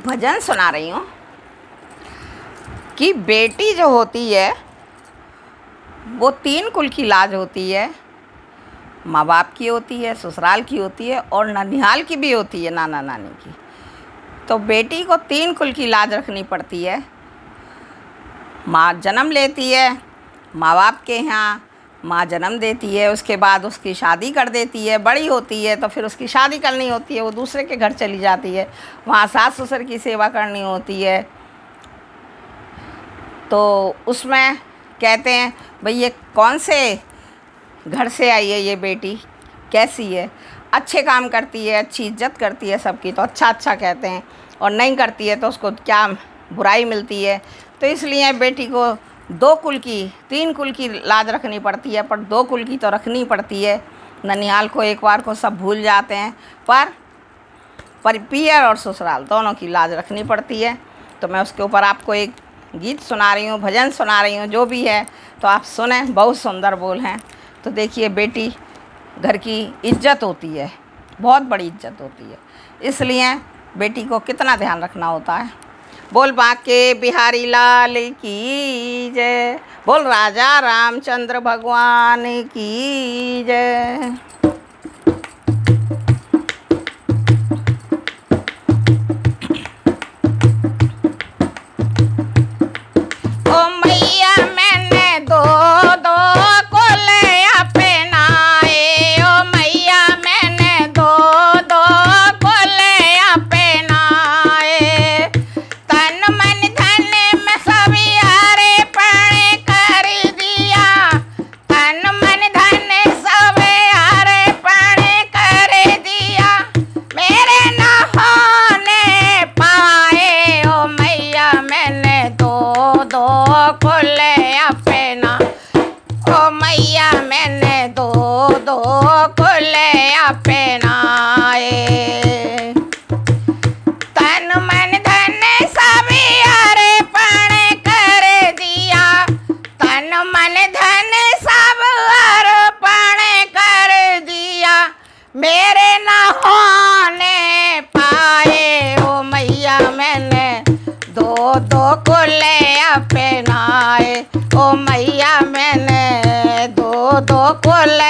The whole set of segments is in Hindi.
भजन सुना रही हूँ कि बेटी जो होती है वो 3 कुल की लाज होती है। माँ बाप की होती है, ससुराल की होती है और ननिहाल की भी होती है, नाना नानी की। तो बेटी को 3 कुल की लाज रखनी पड़ती है। माँ जन्म लेती है माँ बाप के यहाँ, माँ जन्म देती है, उसके बाद उसकी शादी कर देती है, बड़ी होती है तो फिर उसकी शादी करनी होती है, वो दूसरे के घर चली जाती है, वहाँ सास ससुर की सेवा करनी होती है। तो उसमें कहते हैं भाई ये कौन से घर से आई है ये बेटी, कैसी है, अच्छे काम करती है, अच्छी इज्जत करती है सबकी तो अच्छा अच्छा कहते हैं, और नहीं करती है तो उसको क्या बुराई मिलती है। तो इसलिए बेटी को 2 कुल की 3 कुल की लाज रखनी पड़ती है, पर 2 कुल की तो रखनी पड़ती है। ननिहाल को एक बार को सब भूल जाते हैं, पर पियर और ससुराल दोनों की लाज रखनी पड़ती है। तो मैं उसके ऊपर आपको एक गीत सुना रही हूँ, भजन सुना रही हूँ, जो भी है तो आप सुने। बहुत सुंदर बोल हैं। तो देखिए, बेटी घर की इज्जत होती है, बहुत बड़ी इज्जत होती है, इसलिए बेटी को कितना ध्यान रखना होता है। बोल बांके बिहारी लाल की जय, बोल राजा रामचंद्र भगवान की जय। ओ मैया मैंने दो दो कुल अपनाए, ओ मैया मैंने दो दो कुल अपनाए, तन मन धन में सब यारे पणे कर दिया, तन मन धन सब यारे पणे कर दिया, मेरे न होने पाए, ओ मैया मैंने दो दो कुल अपना, ओ मैया मैंने दो दो कुल अपनाए, तन मन धन सब यारे पणे कर दिया, तन मन धन सब अर्पण कर दिया, मेरे न होने पाए, ओ मैया मैंने दो दो कुल अपनाए, ओ मैया मैंने दो दो कुल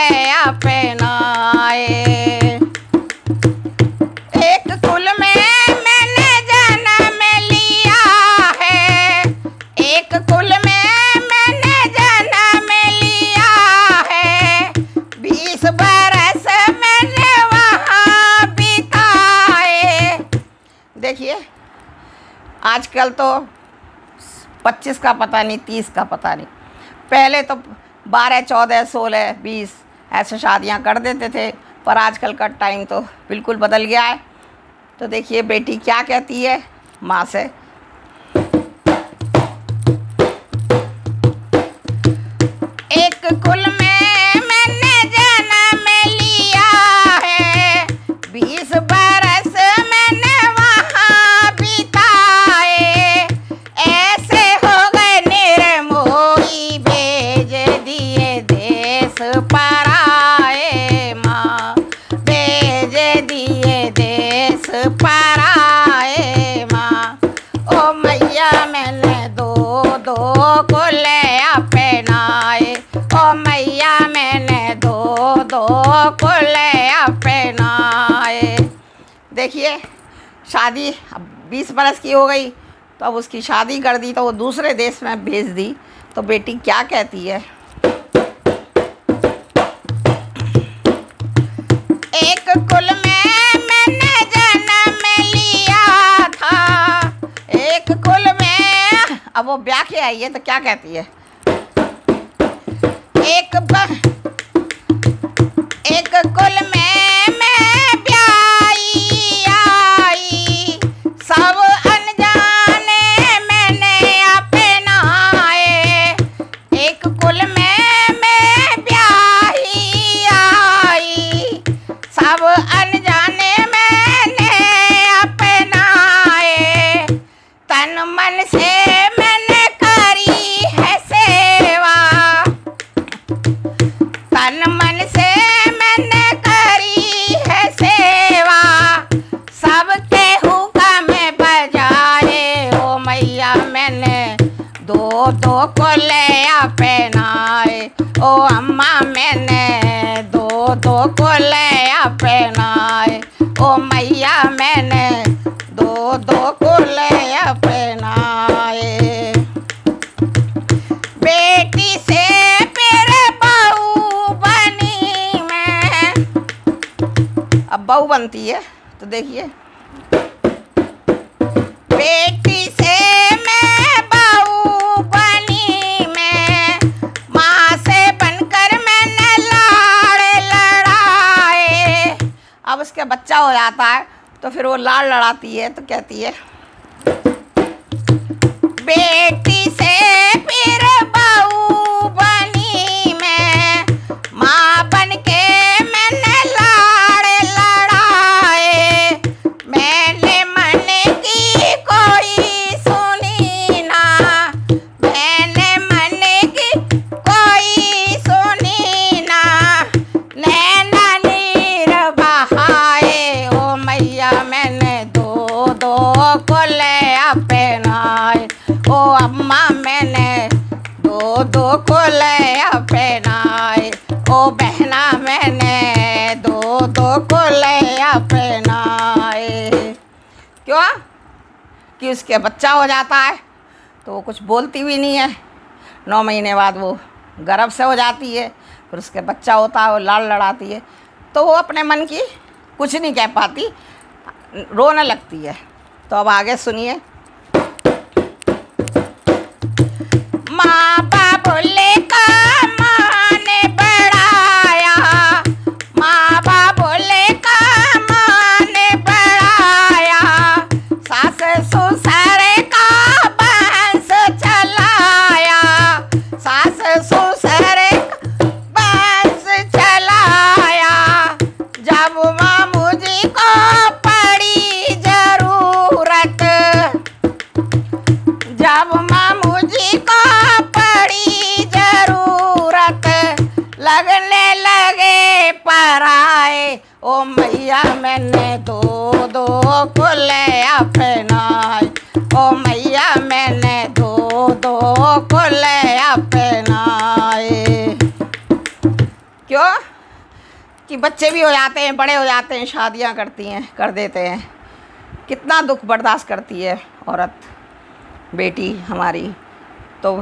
अपनाए। एक कुल में मैंने जन्म लिया है, एक कुल में मैंने जन्म लिया है, 20 बरस मैंने वहाँ बिताए। देखिए, आजकल तो 25 का पता नहीं, 30 का पता नहीं, पहले तो 12 14 16 20 ऐसे शादियां कर देते थे, पर आजकल का टाइम तो बिल्कुल बदल गया है। तो देखिए बेटी क्या कहती है माँ से। एक कुल में मैंने जन्म लिया है, 20 बरस मैंने वहाँ बिताए, ऐसे हो गए निर्मोही भेज दिए देश पराए, माँ भेज दिए देश पराए, माँ ओ मैया मैंने दो दो कुल अपनाए, ओ मैया मैंने दो दो कुल अपनाए। देखिए, शादी अब 20 बरस की हो गई तो अब उसकी शादी कर दी, तो वो दूसरे देश में भेज दी। तो बेटी क्या कहती है। एक कुल में मैंने जन्म लिया था, एक कुल में, अब वो ब्याह के आई है तो क्या कहती है। एक कुल में मैं ब्याही आई, सब अनजाने मैंने अपनाए, एक कुल में मैं ब्याही आई, सब अनजाने मैंने अपनाए, तन मन से मैंने करी है सेवा, ओ अम्मा मैंने दो दो कोलियाँ पहनाए, ओ मैया मैंने दो दो कोलियाँ पहनाए। बेटी से फिर बहू बनी मैं, अब बहू बनती है तो देखिए, बेटी से मैं बहू बनी मैं, माँ से बनकर मैंने लाड़ लड़ाए। अब उसका बच्चा हो जाता है तो फिर वो लाड़ लड़ाती है तो कहती है, बेटी से फिर बहू बनी मैं, माँ बनके मैंने लाड़ लड़ाए। मैंने मन की कोई सुनी ना, मैंने मन की कोई सुनी ना, नैना नीर बहाए, ओ मैया मैंने दो दो कोलियाँ पहनाए, ओ अम्मा मैंने दो दो कोलियाँ पहनाए, ओ बहना मैंने दो दो कोलियाँ पहनाए। क्यों? कि उसके बच्चा हो जाता है तो वो कुछ बोलती भी नहीं है, 9 महीने बाद वो गर्भ से हो जाती है, फिर उसके बच्चा होता है, वो लाड़ लड़ाती है तो वो अपने मन की कुछ नहीं कह पाती, रोने लगती है। तो अब आगे सुनिए। माँ बाबुले का माने बढ़ाया, माँ बाबुले का माने बढ़ाया, सास ससुर का बंश चलाया, सास ससुर का बंश चलाया। जब मामू जी को पड़ी जरूरत, जब मामू जी को पड़ी जरूरत, लगने लगे पराए, ओ मैया मैंने दो दो कोलियाँ पहनाए, ओ मैया मैंने दो दो कोलियाँ पहनाए। क्यों? कि बच्चे भी हो जाते हैं, बड़े हो जाते हैं, शादियाँ कर देते हैं, कितना दुख बर्दाश्त करती है औरत, बेटी हमारी। तो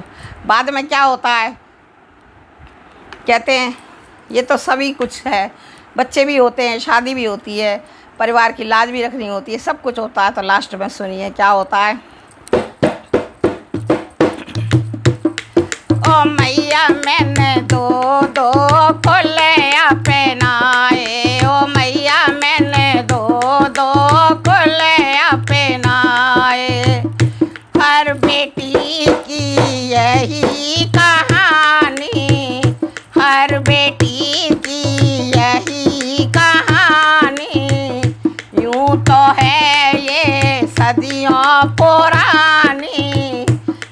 बाद में क्या होता है, कहते हैं ये तो सभी कुछ है, बच्चे भी होते हैं, शादी भी होती है, परिवार की लाज भी रखनी होती है, सब कुछ होता है। तो लास्ट में सुनिए क्या होता है। ओ मैया मैंने दो दो कोलियाँ पहनाए, ओ मैया मैंने दो दो कोलियाँ पहनाए। हर बेटी की यही कहानी, हर बेटी की यही कहानी, यूं तो है ये सदियों पुरानी,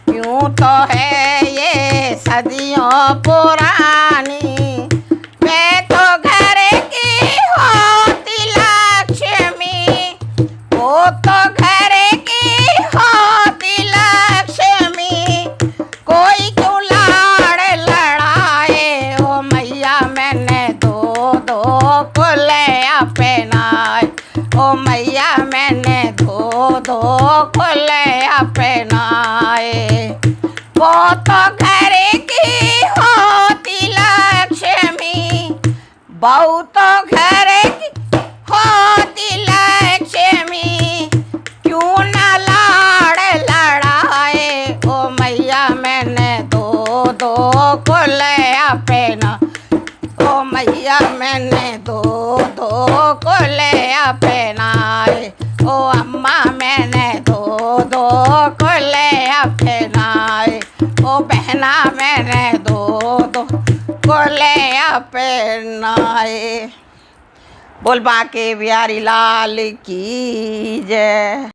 यूं तो है ये सदियों पुरानी। मैं तो घर की होती लक्ष्मी, वो तो घर की होती लक्ष्मी, कोई क्यों लाड़ लड़ाए, ओ मैया मैंने दो दो कोलियाँ पहनाए, ओ मैया मैंने दो दो कोलियाँ पहनाए। वो तो घर की होती लक्ष्मी, बहू तो घर की होती लक्ष्मी, क्यों ना लाड़ लड़ाए, ओ मैया मैंने दो दो कोलियाँ पहना, ओ मैया मैंने दो दो कोलियाँ पहनाए, ओ अम्मा मैंने दो दो कोलियाँ पहनाए, ओ बहना मैंने दो दो कोलियाँ पहनाए। बोल बांके बिहारी लाल की जय।